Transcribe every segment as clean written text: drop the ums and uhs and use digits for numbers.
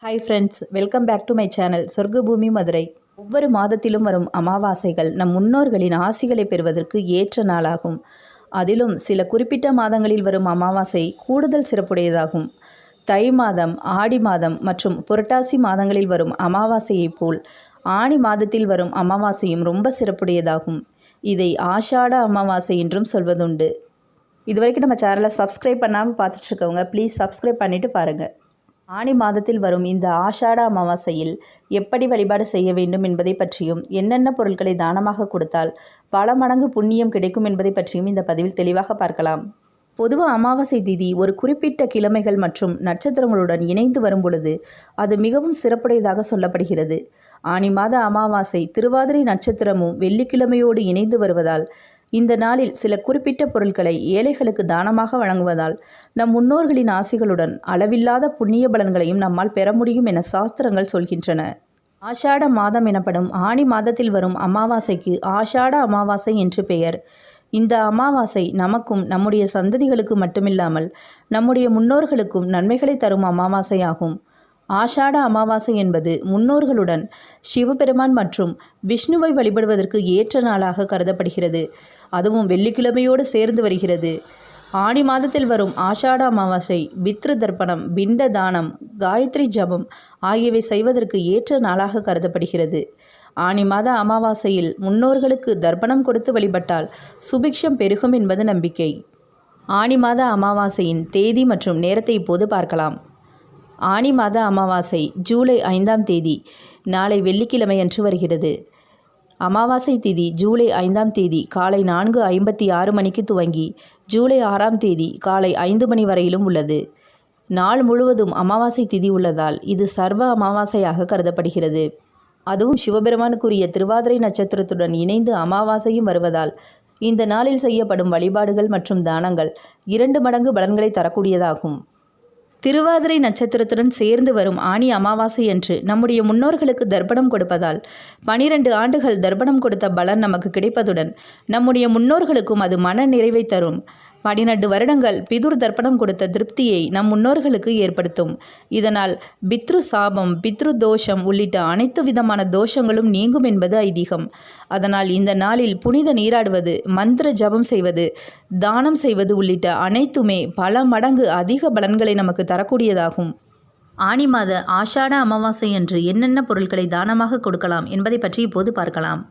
Hi friends, welcome back to my channel Sorgabhoomi Madurai. ஒவ்வொரு மாதத்திலும் வரும் அமாவாசைகள் நம் முன்னோர்களின் ஆசிகளை பெறுவதற்கு ஏற்ற நாளாகும். அதிலும் சில குறிப்பிட்ட மாதங்களில் வரும் அமாவாசை கூடுதல் சிறப்புடையதாகும். தை மாதம், ஆடி மாதம் மற்றும் புரட்டாசி மாதங்களில் வரும் அமாவாசையைப் போல் ஆணி மாதத்தில் வரும் அமாவாசையும் ரொம்ப சிறப்புடையதாகும். இதை ஆஷாட அமாவாசை என்றும் சொல்வதுண்டு. இதுவரைக்கும் நம்ம சேனலை சப்ஸ்கிரைப் பண்ணாமல் பார்த்துட்ருக்கவங்க ப்ளீஸ் சப்ஸ்கிரைப் பண்ணிவிட்டு பாருங்கள். ஆனி மாதத்தில் வரும் இந்த ஆஷாட அமாவாசையில் எப்படி வழிபாடு செய்ய வேண்டும் என்பதை பற்றியும், என்னென்ன பொருட்களை தானமாக கொடுத்தால் பல மடங்கு புண்ணியம் கிடைக்கும் என்பதை பற்றியும் இந்த பதிவில் தெளிவாக பார்க்கலாம். பொதுவாக அமாவாசை திதி ஒரு குறிப்பிட்ட கிழமைகள் மற்றும் நட்சத்திரங்களுடன் இணைந்து வரும் பொழுது அது மிகவும் சிறப்புடையதாக சொல்லப்படுகிறது. ஆனி மாத அமாவாசை திருவாதிரை நட்சத்திரமும் வெள்ளிக்கிழமையோடு இணைந்து வருவதால் இந்த நாளில் சில குறிப்பிட்ட பொருட்களை ஏழைகளுக்கு தானமாக வழங்குவதால் நம் முன்னோர்களின் ஆசிகளுடன் அளவில்லாத புண்ணிய பலன்களையும் நம்மால் பெற முடியும் என சாஸ்திரங்கள் சொல்கின்றன. ஆஷாட மாதம் எனப்படும் ஆனி மாதத்தில் வரும் அமாவாசைக்கு ஆஷாட அமாவாசை என்று பெயர். இந்த அமாவாசை நமக்கும் நம்முடைய சந்ததிகளுக்கு மட்டுமில்லாமல் நம்முடைய முன்னோர்களுக்கும் நன்மைகளை தரும் அமாவாசையாகும். ஆஷாட அமாவாசை என்பது முன்னோர்களுடன் சிவபெருமான் மற்றும் விஷ்ணுவை வழிபடுவதற்கு ஏற்ற நாளாக கருதப்படுகிறது. அதுவும் வெள்ளிக்கிழமையோடு சேர்ந்து வருகிறது. ஆனி மாதத்தில் வரும் ஆஷாட அமாவாசை பித்ரு தர்ப்பணம், பிண்ட தானம், காயத்ரி ஜபம் ஆகியவை செய்வதற்கு ஏற்ற நாளாக கருதப்படுகிறது. ஆனி மாத அமாவாசையில் முன்னோர்களுக்கு தர்ப்பணம் கொடுத்து வழிபட்டால் சுபிக்ஷம் பெருகும் என்பது நம்பிக்கை. ஆனி மாத அமாவாசையின் தேதி மற்றும் நேரத்தை இப்போது பார்க்கலாம். ஆனி மாத அமாவாசை ஜூலை 5ஆம் தேதி நாளை வெள்ளிக்கிழமை அன்று வருகிறது. அமாவாசை திதி ஜூலை 5ஆம் தேதி காலை 4:56 மணிக்கு துவங்கி ஜூலை 6ஆம் தேதி காலை 5 மணி வரையிலும் உள்ளது. நாள் முழுவதும் அமாவாசை திதி உள்ளதால் இது சர்வ அமாவாசையாக கருதப்படுகிறது. அதுவும் சிவபெருமானுக்குரிய திருவாதிரை நட்சத்திரத்துடன் இணைந்து அமாவாசையும் வருவதால் இந்த நாளில் செய்யப்படும் வழிபாடுகள் மற்றும் தானங்கள் 2 மடங்கு பலன்களை தரக்கூடியதாகும். திருவாதிரை நட்சத்திரத்துடன் சேர்ந்து வரும் ஆனி அமாவாசை அன்று நம்முடைய முன்னோர்களுக்கு தர்ப்பணம் கொடுப்பதால் 12 ஆண்டுகள் தர்ப்பணம் கொடுத்த பலன் நமக்கு கிடைப்பதுடன் நம்முடைய முன்னோர்களுக்கும் அது மன நிறைவை தரும். 12 வருடங்கள் பிதுர் தர்ப்பணம் கொடுத்த திருப்தியை நம் முன்னோர்களுக்கு ஏற்படுத்தும். இதனால் பித்ரு சாபம், பித்ரு தோஷம் உள்ளிட்ட அனைத்து விதமான தோஷங்களும் நீங்கும் என்பது ஐதீகம். அதனால் இந்த நாளில் புனித நீராடுவது, மந்திர ஜபம் செய்வது, தானம் செய்வது உள்ளிட்ட அனைத்துமே பல மடங்கு அதிக பலன்களை நமக்கு தரக்கூடியதாகும். ஆனி மாத ஆஷாட அமாவாசை அன்று என்னென்ன பொருட்களை தானமாக கொடுக்கலாம் என்பதை பற்றி இப்போது பார்க்கலாம்.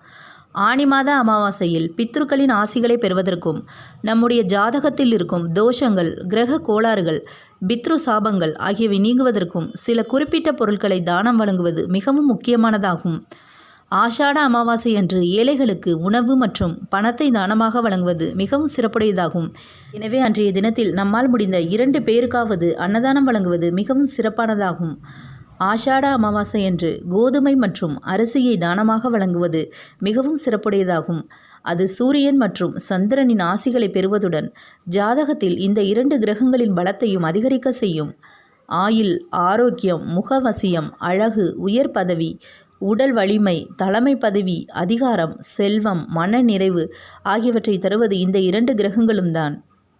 ஆனி மாத அமாவாசையில் பித்ருக்களின் ஆசிகளை பெறுவதற்கும் நம்முடைய ஜாதகத்தில் இருக்கும் தோஷங்கள், கிரக கோளாறுகள், பித்ரு சாபங்கள் ஆகியவை நீங்குவதற்கும் சில குறிப்பிட்ட பொருட்களை தானம் வழங்குவது மிகவும் முக்கியமானதாகும். ஆஷாட அமாவாசை அன்று ஏழைகளுக்கு உணவு மற்றும் பணத்தை தானமாக வழங்குவது மிகவும் சிறப்புடையதாகும். எனவே அன்றைய தினத்தில் நம்மால் முடிந்த 2 பேருக்காவது அன்னதானம் வழங்குவது மிகவும் சிறப்பானதாகும். ஆஷாட அமாவாசை அன்று கோதுமை மற்றும் அரிசியை தானமாக வழங்குவது மிகவும் சிறப்புடையதாகும். அது சூரியன் மற்றும் சந்திரனின் ஆசிகளை பெறுவதுடன் ஜாதகத்தில் இந்த 2 கிரகங்களின் பலத்தையும் அதிகரிக்க செய்யும். ஆயுள், ஆரோக்கியம், முகவசியம், அழகு, உயர் பதவி, உடல் வலிமை, தலைமை பதவி, அதிகாரம், செல்வம், மன நிறைவு ஆகியவற்றை தருவது இந்த 2 கிரகங்களும் தான்.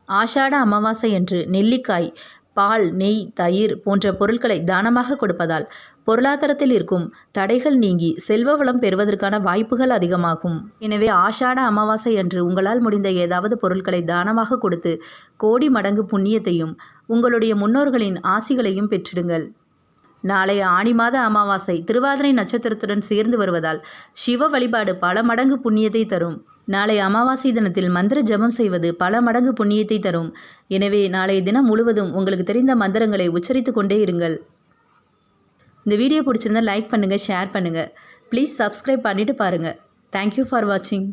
ஆஷாட அமாவாசை அன்று நெல்லிக்காய், பால், நெய், தயிர் போன்ற பொருட்களை தானமாக கொடுப்பதால் பொருளாதாரத்தில் இருக்கும் தடைகள் நீங்கி செல்வ வளம் பெறுவதற்கான வாய்ப்புகள் அதிகமாகும். எனவே ஆஷாட அமாவாசை அன்று உங்களால் முடிந்த ஏதாவது பொருட்களை தானமாக கொடுத்து கோடி மடங்கு புண்ணியத்தையும் உங்களுடைய முன்னோர்களின் ஆசிகளையும் பெற்றிடுங்கள். நாளைய ஆனி மாத அமாவாசை திருவாதிரை நட்சத்திரத்துடன் சேர்ந்து வருவதால் சிவ வழிபாடு பல மடங்கு புண்ணியத்தை தரும். நாளைய அமாவாசை தினத்தில் மந்திர ஜபம் செய்வது பல மடங்கு புண்ணியத்தை தரும். எனவே நாளைய தினம் முழுவதும் உங்களுக்கு தெரிந்த மந்திரங்களை உச்சரித்து கொண்டே இருங்கள். இந்த வீடியோ பிடிச்சிருந்தால் லைக் பண்ணுங்கள், ஷேர் பண்ணுங்கள். ப்ளீஸ் சப்ஸ்கிரைப் பண்ணிவிட்டு பாருங்கள். தேங்க்யூ ஃபார் வாட்சிங்.